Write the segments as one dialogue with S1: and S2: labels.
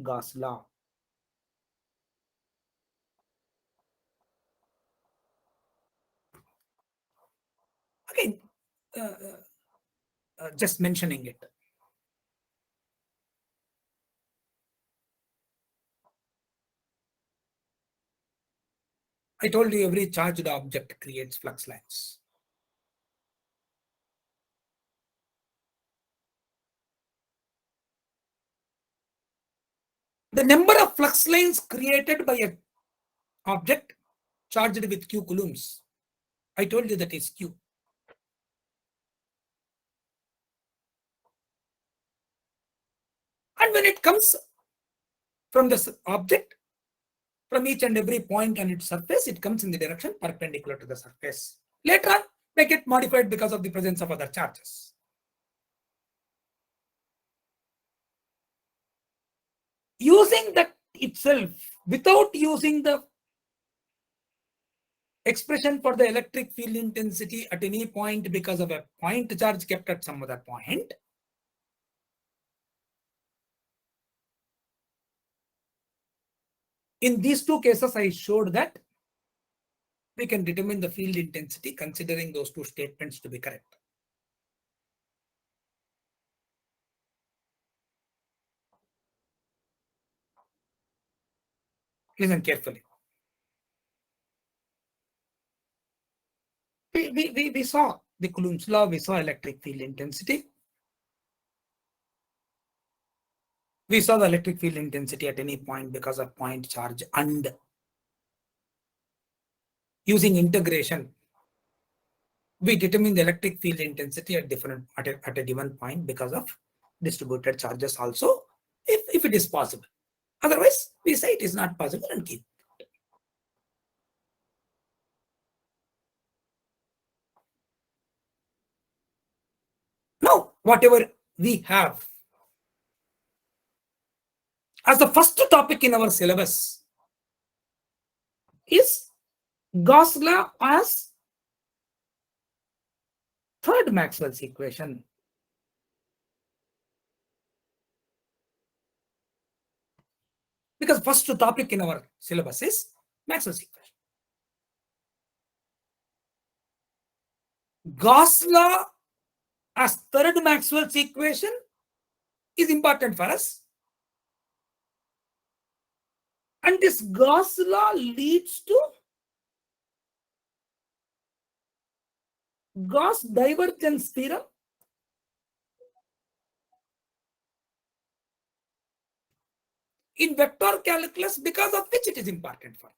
S1: Gauss law. Again, just mentioning it. I told you every charged object creates flux lines. The number of flux lines created by an object charged with q coulombs, I told you that is q. And when it comes from this object, from each and every point on its surface, it comes in the direction perpendicular to the surface. Later on, they get modified because of the presence of other charges. Using that itself, without using the expression for the electric field intensity at any point because of a point charge kept at some other point, in these two cases, I showed that we can determine the field intensity considering those two statements to be correct. Listen carefully. We saw the Coulomb's law, we saw electric field intensity. We saw the electric field intensity at any point because of point charge, and using integration, we determine the electric field intensity at a given point because of distributed charges also, if it is possible. Otherwise, we say it is not possible and keep. Now, whatever we have as the first topic in our syllabus is Gauss law as third Maxwell's equation. Because first topic in our syllabus is Maxwell's equation. Gauss law as third Maxwell's equation is important for us. And this Gauss law leads to Gauss divergence theorem in vector calculus, because of which it is important for.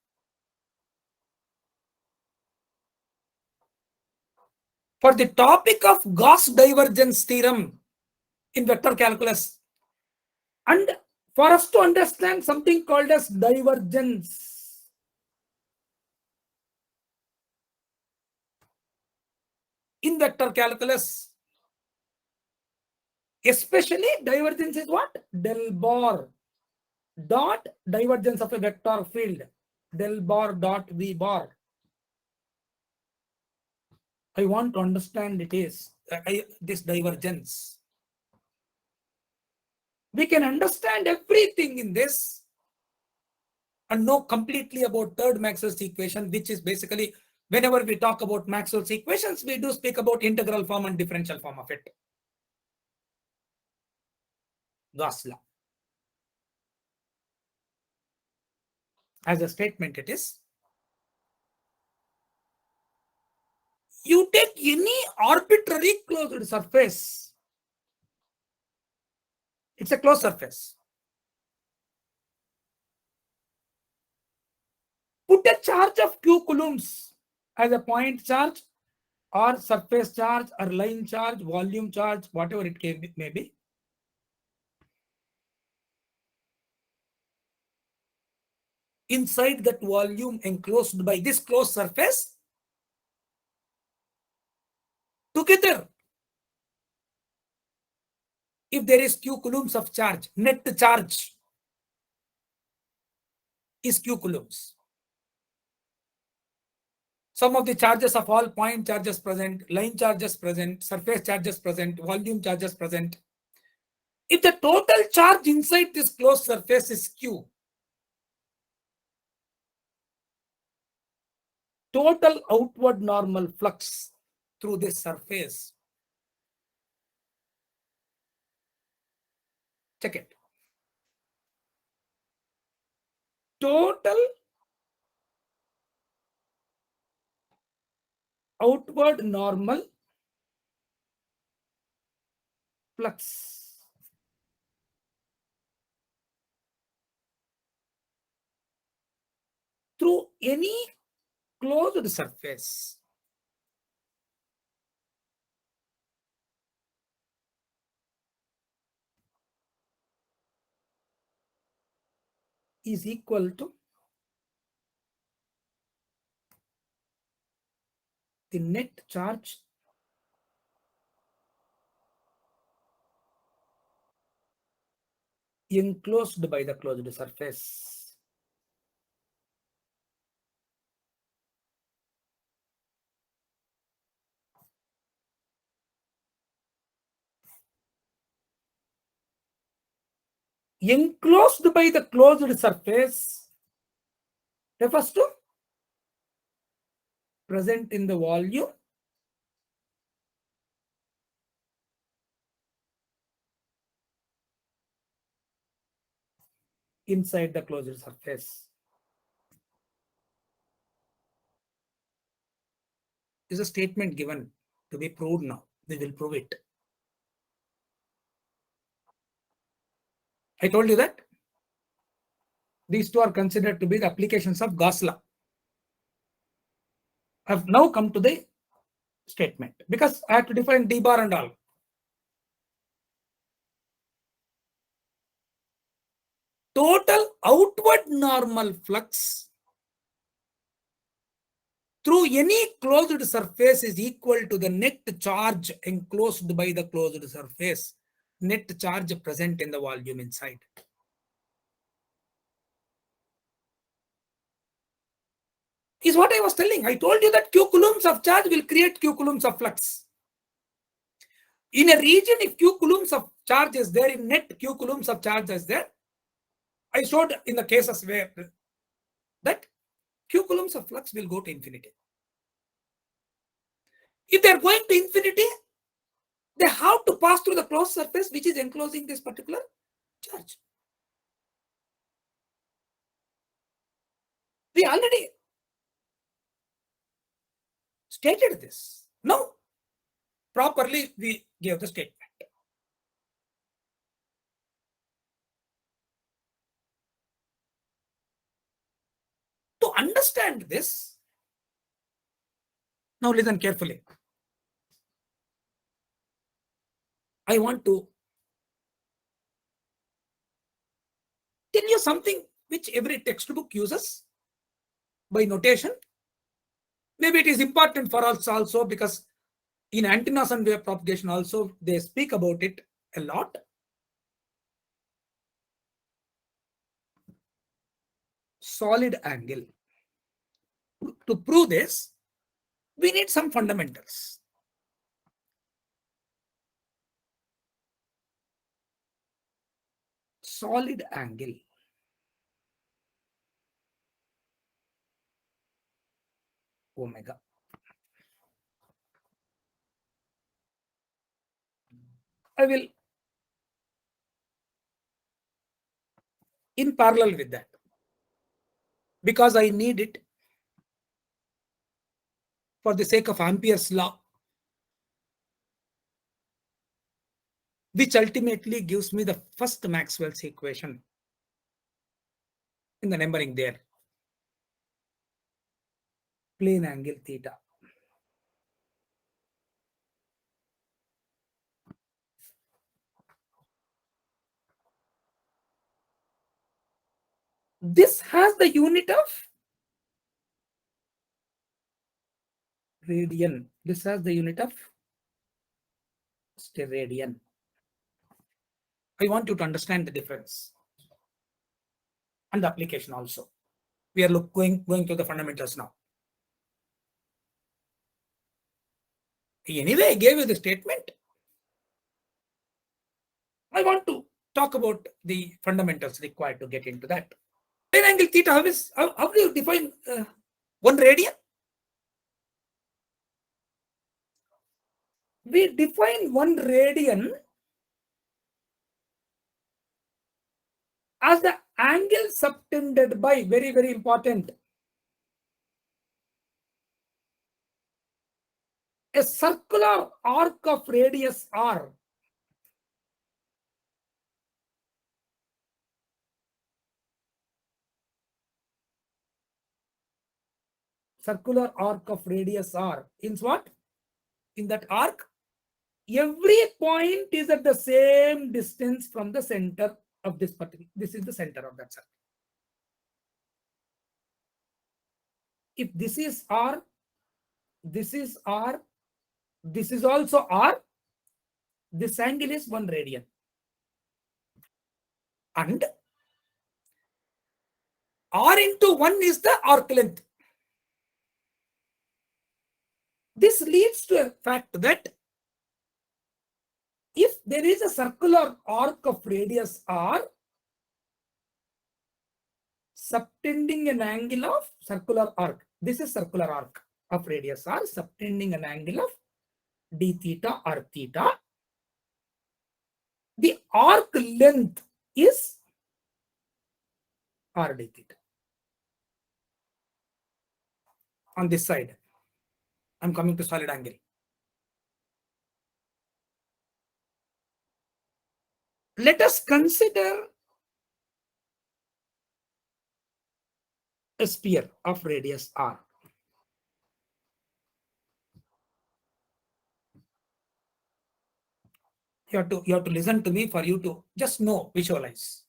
S1: For the topic of Gauss divergence theorem in vector calculus, and for us to understand something called as divergence, in vector calculus, especially divergence is what? Del bar dot divergence of a vector field, del bar dot v bar. I want to understand it is this divergence. We can understand everything in this and know completely about third Maxwell's equation, which is basically, whenever we talk about Maxwell's equations, we do speak about integral form and differential form of it. Gauss law. As a statement, it is, you take any arbitrary closed surface. It's a closed surface. Put a charge of q coulombs as a point charge or surface charge or line charge, volume charge, whatever it may be. Inside that volume enclosed by this closed surface, together, if there is q coulombs of charge, net charge is q coulombs. Sum of the charges of all point charges present, line charges present, surface charges present, volume charges present. If the total charge inside this closed surface is Q, total outward normal flux through this surface, check it. Total outward normal flux through any closed surface is equal to the net charge enclosed by the closed surface. Enclosed by the closed surface refers to present in the volume inside the closed surface. Is a statement given to be proved now. We will prove it. I told you that these two are considered to be the applications of Gauss law. I have now come to the statement because I have to define d bar and all. Total outward normal flux through any closed surface is equal to the net charge enclosed by the closed surface, net charge present in the volume inside. Is what I was telling. I told you that Q coulombs of charge will create Q coulombs of flux. In a region, if Q coulombs of charge is there, in net Q coulombs of charge is there, I showed in the cases where that Q coulombs of flux will go to infinity. If they are going to infinity, they have to pass through the closed surface which is enclosing this particular charge. We already stated this. Now, properly we gave the statement. To understand this, now listen carefully. I want to tell you something which every textbook uses by notation. Maybe it is important for us also because in antennas and wave propagation also they speak about it a lot. Solid angle. To prove this, we need some fundamentals. Solid angle. Omega. I will, in parallel with that, because I need it for the sake of Ampere's law, which ultimately gives me the first Maxwell's equation in the numbering there. Plane angle theta. This has the unit of radian. This has the unit of steradian. I want you to understand the difference and the application also. We are going to the fundamentals now. Anyway, I gave you the statement. I want to talk about the fundamentals required to get into that. Plane angle theta, how do you define 1 radian? We define 1 radian as the angle subtended by, very, very important, a circular arc of radius r. Circular arc of radius r. In what? In that arc, every point is at the same distance from the center of this particular. This is the center of that circle. If this is r, this is r, this is also r, this angle is 1 radian. And r into 1 is the arc length. This leads to a fact that if there is a circular arc of radius r subtending an angle of circular arc, this is circular arc of radius r subtending an angle of d theta or theta, the arc length is r d theta. On this side, I'm coming to solid angle. Let us consider a sphere of radius r. You have to listen to me for you to just know, visualize.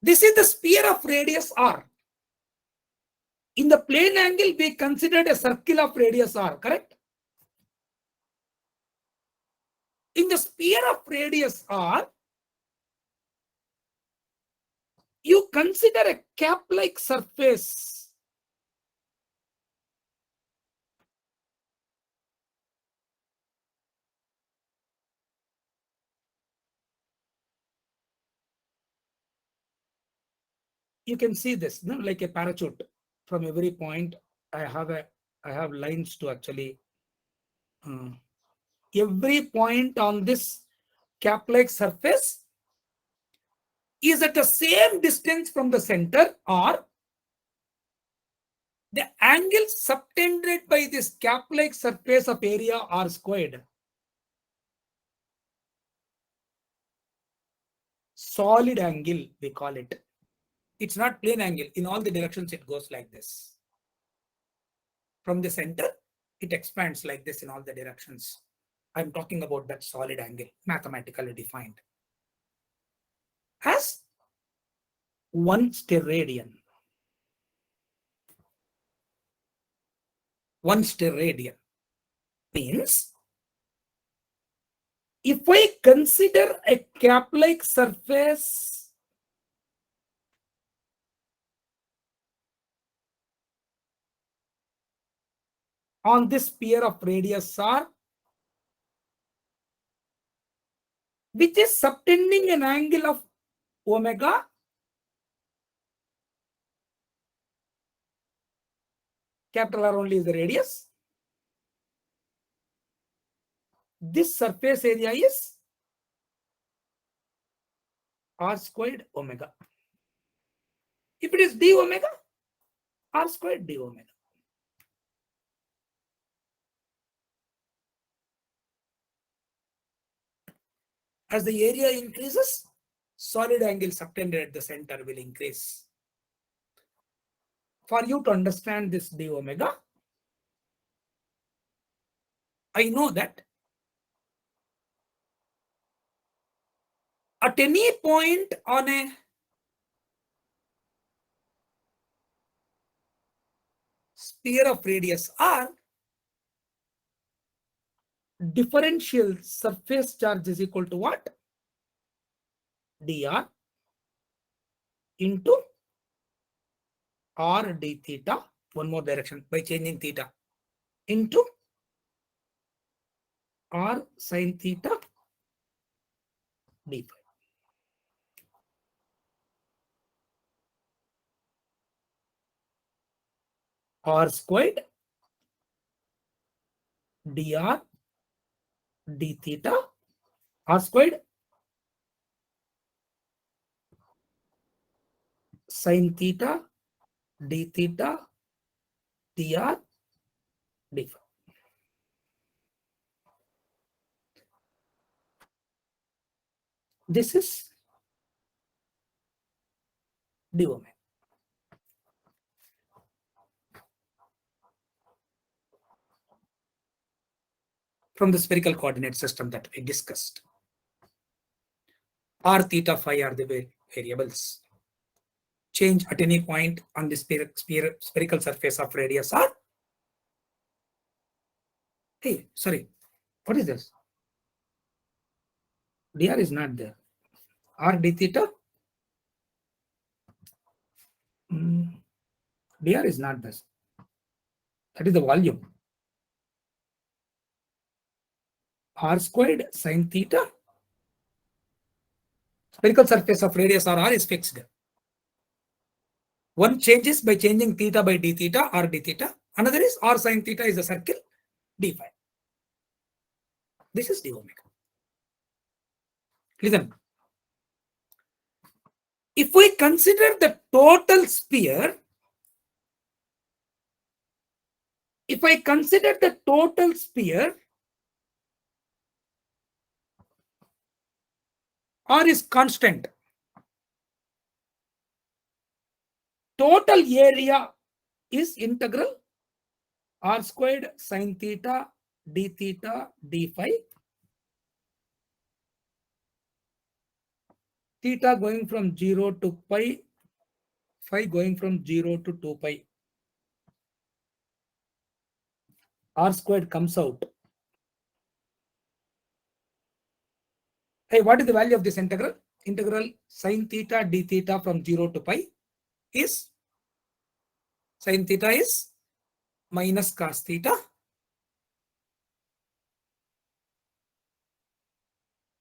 S1: This is the sphere of radius r. In the plane angle, we considered a circle of radius r, correct? In the sphere of radius r, you consider a cap-like surface. You can see this, no? Like a parachute. From every point, I have lines to actually. Every point on this cap-like surface is at the same distance from the center, or the angle subtended by this cap-like surface of area r squared. Solid angle, we call it. It's not plane angle. In all the directions, it goes like this. From the center, it expands like this in all the directions. I'm talking about that solid angle, mathematically defined as 1 steradian. 1 steradian means if I consider a cap-like surface on this sphere of radius r, which is subtending an angle of omega, capital R only is the radius. This surface area is r squared omega. If it is d omega, r squared d omega. As the area increases, solid angle subtended at the center will increase. For you to understand this d omega, I know that at any point on a sphere of radius r, differential surface charge is equal to what? dr into r d theta, one more direction by changing theta, into r sin theta d phi. R squared dr d theta, r squared sin theta d theta dr d phi. This is d omega. From the spherical coordinate system that we discussed. R, theta, phi are the variables. Change at any point on the spherical surface of radius r. Hey, sorry, what is this? Dr is not there. R d theta? Dr is not this. That is the volume. R squared sin theta. Spherical surface of radius r is fixed. One changes by changing theta by d theta or d theta. Another is r sin theta is a circle d phi. This is d omega. Listen. If we consider the total sphere, r is constant. Total area is integral r squared sin theta d phi. Theta going from 0 to pi, phi going from 0 to 2 pi. R squared comes out. Hey, what is the value of this integral? Integral sin theta d theta from 0 to pi is, sin theta is minus cos theta.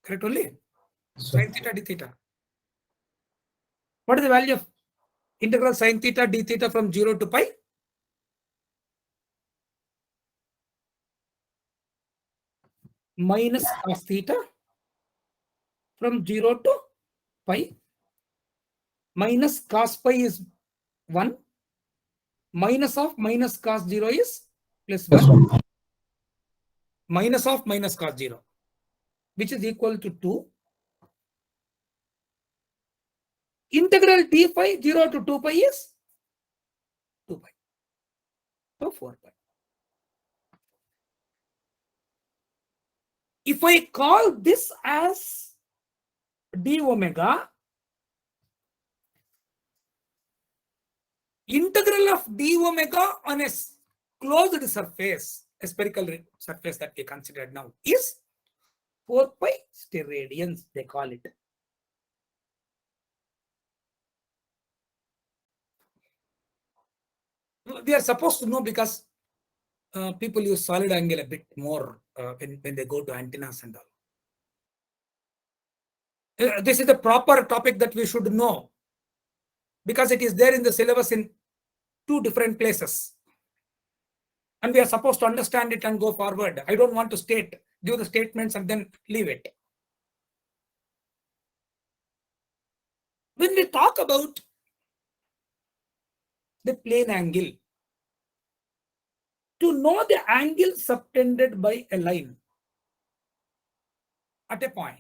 S1: Correct only? Sin theta d theta. What is the value of integral sin theta d theta from 0 to pi? Minus cos theta from 0 to pi. Minus cos pi is 1. Minus of minus cos 0 is plus 1. Minus of minus cos 0, which is equal to 2. Integral d phi 0 to 2 pi is 2 pi. So 4 pi. If I call this as d omega, integral of d omega on a closed surface, a spherical surface that we considered now, is 4 pi steradians, they call it. We are supposed to know because people use solid angle a bit more when they go to antennas and all. This is the proper topic that we should know because it is there in the syllabus in 2 different places. And we are supposed to understand it and go forward. I don't want to give the statements and then leave it. When we talk about the plane angle, to know the angle subtended by a line at a point,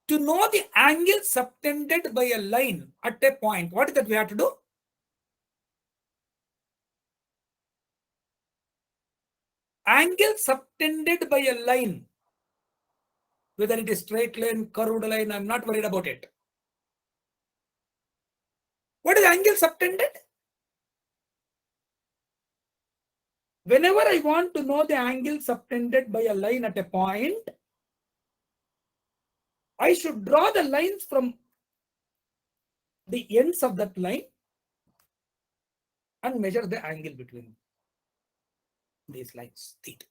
S1: to know the angle subtended by a line at a point, what is that we have to do? Angle subtended by a line, whether it is straight line, curved line, I'm not worried about it. What is angle subtended? Whenever I want to know the angle subtended by a line at a point, I should draw the lines from the ends of that line and measure the angle between these lines, theta.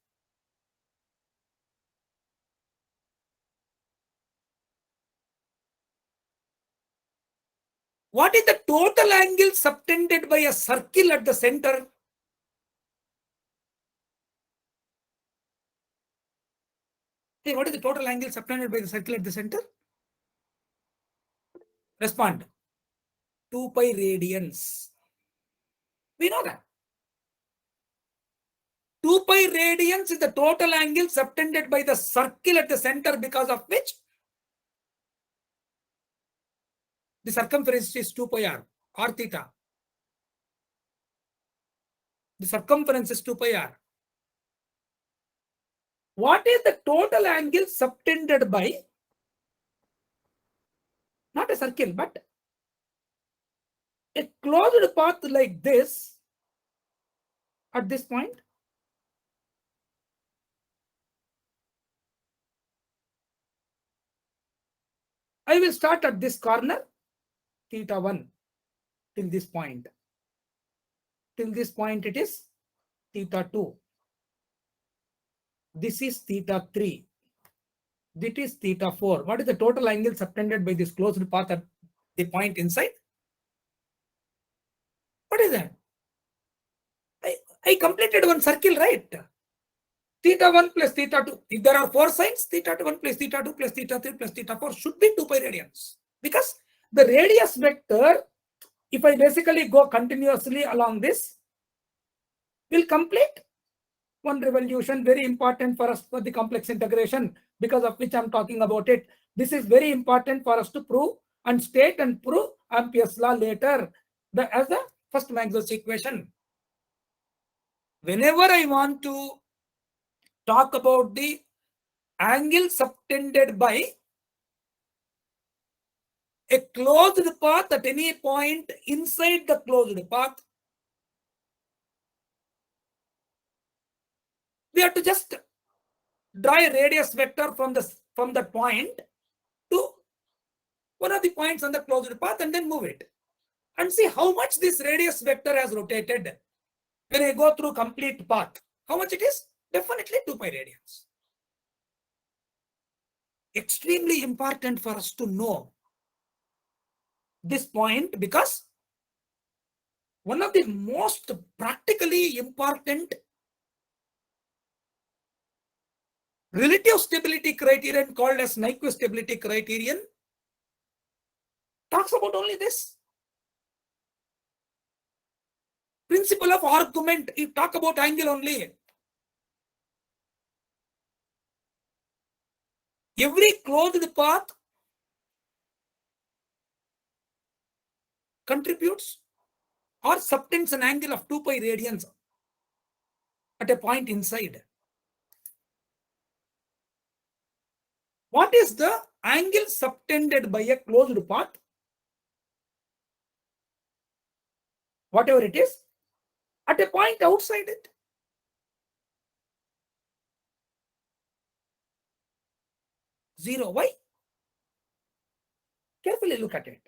S1: What is the total angle subtended by a circle at the center? Hey, what is the total angle subtended by the circle at the center? Respond. 2 pi radians. We know that. 2 pi radians is the total angle subtended by the circle at the center, because of which the circumference is 2 pi r theta. The circumference is 2 pi r. What is the total angle subtended by, not a circle, but a closed path like this at this point? I will start at this corner, theta 1, till this point. Till this point it is theta 2. This is theta 3. This is theta 4. What is the total angle subtended by this closed path at the point inside? What is that? I completed one circle, right? Theta 1 plus theta 2. If there are 4 sides, theta 1 plus theta 2 plus theta 3 plus theta 4 should be 2 pi radians. Because the radius vector, if I basically go continuously along this, will complete one revolution. Very important for us for the complex integration, because of which I'm talking about it. This is very important for us to prove and state and prove Ampere's law later as the first Maxwell's equation. Whenever I want to talk about the angle subtended by a closed path at any point inside the closed path, we have to just draw a radius vector from that point to one of the points on the closed path and then move it and see how much this radius vector has rotated when I go through complete path. How much it is? Definitely 2 pi radians. Extremely important for us to know this point, because one of the most practically important relative stability criterion called as Nyquist stability criterion talks about only this. Principle of argument, you talk about angle only. Every closed path contributes or subtends an angle of 2 pi radians at a point inside. What is the angle subtended by a closed path? Whatever it is, at a point outside it. Zero. Why? Carefully look at it.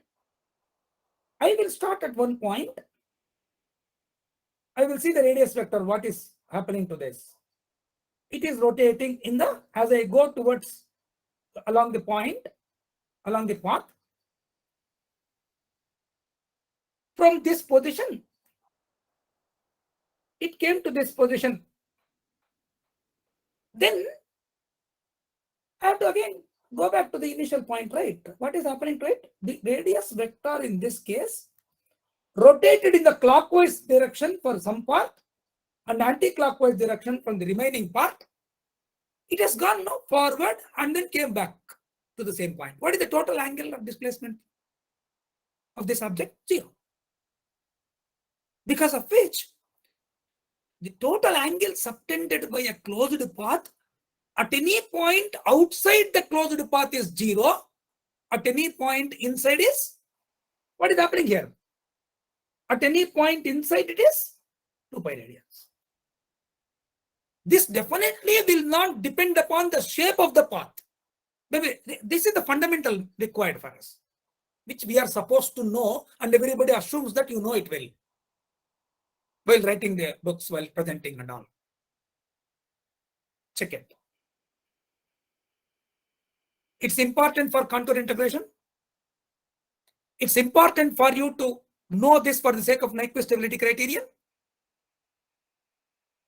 S1: I will start at one point. I will see the radius vector. What is happening to this? It is rotating as I go towards along the point, along the path. From this position, it came to this position. Then I have to again go back to the initial point, right? What is happening to it? The radius vector in this case rotated in the clockwise direction for some part and anti-clockwise direction from the remaining part. It has gone forward and then came back to the same point. What is the total angle of displacement of this object? 0. Because of which the total angle subtended by a closed path at any point outside the closed path is 0. At any point inside is, what is happening here? At any point inside it is 2 pi radians. This definitely will not depend upon the shape of the path. Maybe this is the fundamental required for us, which we are supposed to know, and everybody assumes that you know it well while writing the books, while presenting and all. Check it. It's important for contour integration. It's important for you to know this for the sake of Nyquist stability criterion.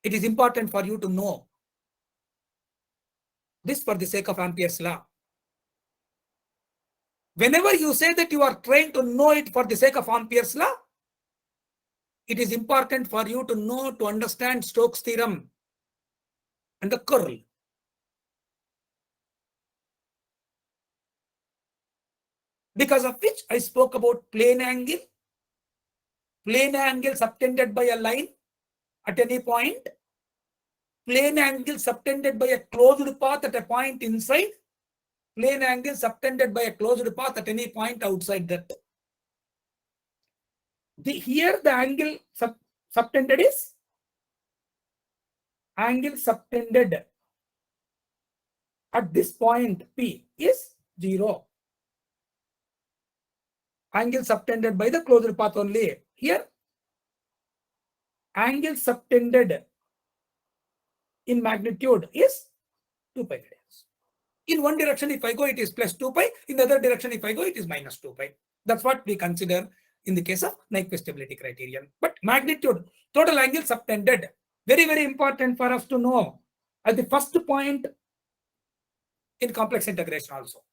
S1: It is important for you to know this for the sake of Ampere's law. Whenever you say that you are trying to know it for the sake of Ampere's law, it is important for you to know, to understand Stokes' theorem and the curl. Because of which I spoke about plane angle subtended by a line at any point, plane angle subtended by a closed path at a point inside, plane angle subtended by a closed path at any point outside that. Here the angle subtended is angle subtended at this point P is 0. Angle subtended by the closed path only. Here angle subtended in magnitude is 2 pi radians. In one direction if I go it is plus 2 pi, in the other direction if I go it is minus 2 pi. That's what we consider in the case of Nyquist stability criterion. But magnitude, total angle subtended, very, very important for us to know at the first point in complex integration also.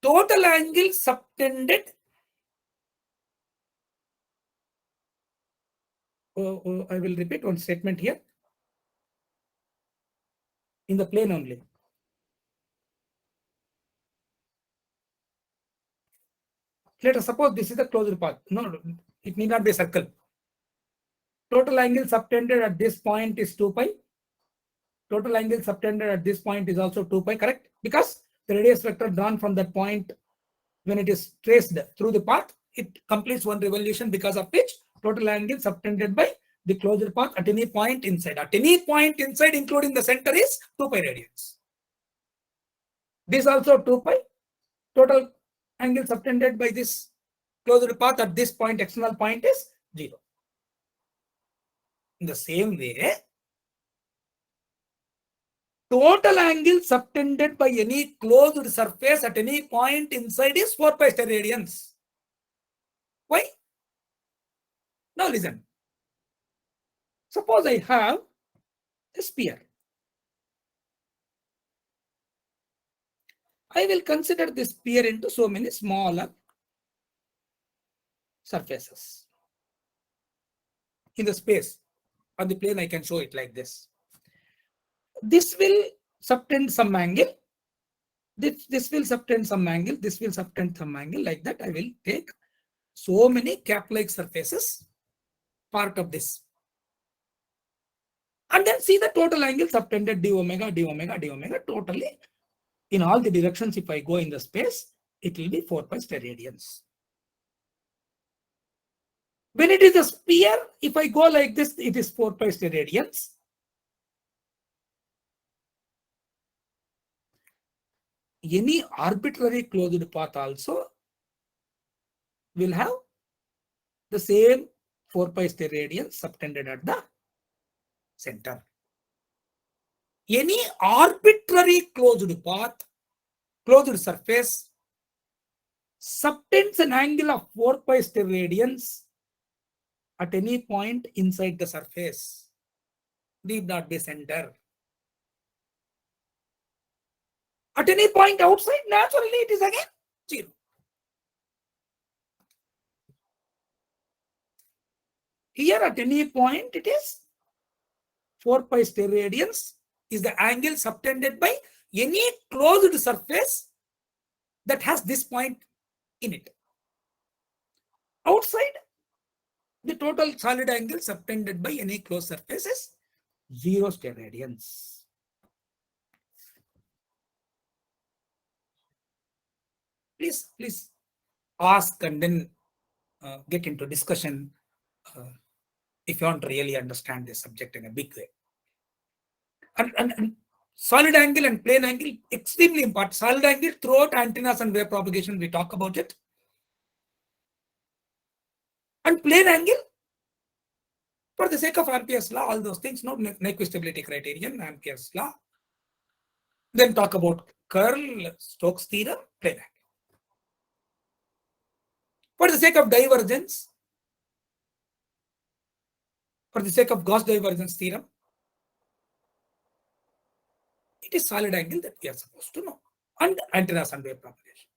S1: Total angle subtended, I will repeat one statement here, in the plane only. Let us suppose this is the closed path. No, it need not be a circle. Total angle subtended at this point is 2 pi. Total angle subtended at this point is also 2 pi, correct? Because the radius vector drawn from that point, when it is traced through the path, it completes one revolution, because of which total angle subtended by the closed path at any point inside. At any point inside, including the center, is 2 pi radians. This also 2 pi. Total angle subtended by this closed path at this point, external point, is 0. In the same way, total angle subtended by any closed surface at any point inside is 4 pi steradians. Why? Now listen. Suppose I have a sphere. I will consider this sphere into so many smaller surfaces. In the space, on the plane, I can show it like this. This will subtend some angle. This will subtend some angle. This will subtend some angle. Like that, I will take so many cap-like surfaces, part of this. And then see the total angle subtended d omega, d omega, d omega, totally. In all the directions, if I go in the space, it will be 4 pi steradians. When it is a sphere, if I go like this, it is 4 pi steradians. Any arbitrary closed path also will have the same 4 pi steradians subtended at the center. Any arbitrary closed path, closed surface, subtends an angle of 4 pi steradians at any point inside the surface. Need not be center. At any point outside, naturally it is again 0. Here at any point it is 4 pi steradians is the angle subtended by any closed surface that has this point in it. Outside, the total solid angle subtended by any closed surface is 0 steradians. Please ask and then get into discussion if you want to really understand this subject in a big way. And solid angle and plane angle, extremely important. Solid angle throughout antennas and wave propagation, we talk about it. And plane angle, for the sake of Ampere's law, all those things, no Nyquist stability criterion, Ampere's law. Then talk about curl, Stokes theorem, plane angle. For the sake of divergence, for the sake of Gauss divergence theorem, it is solid angle that we are supposed to know, and antennas and wave propagation.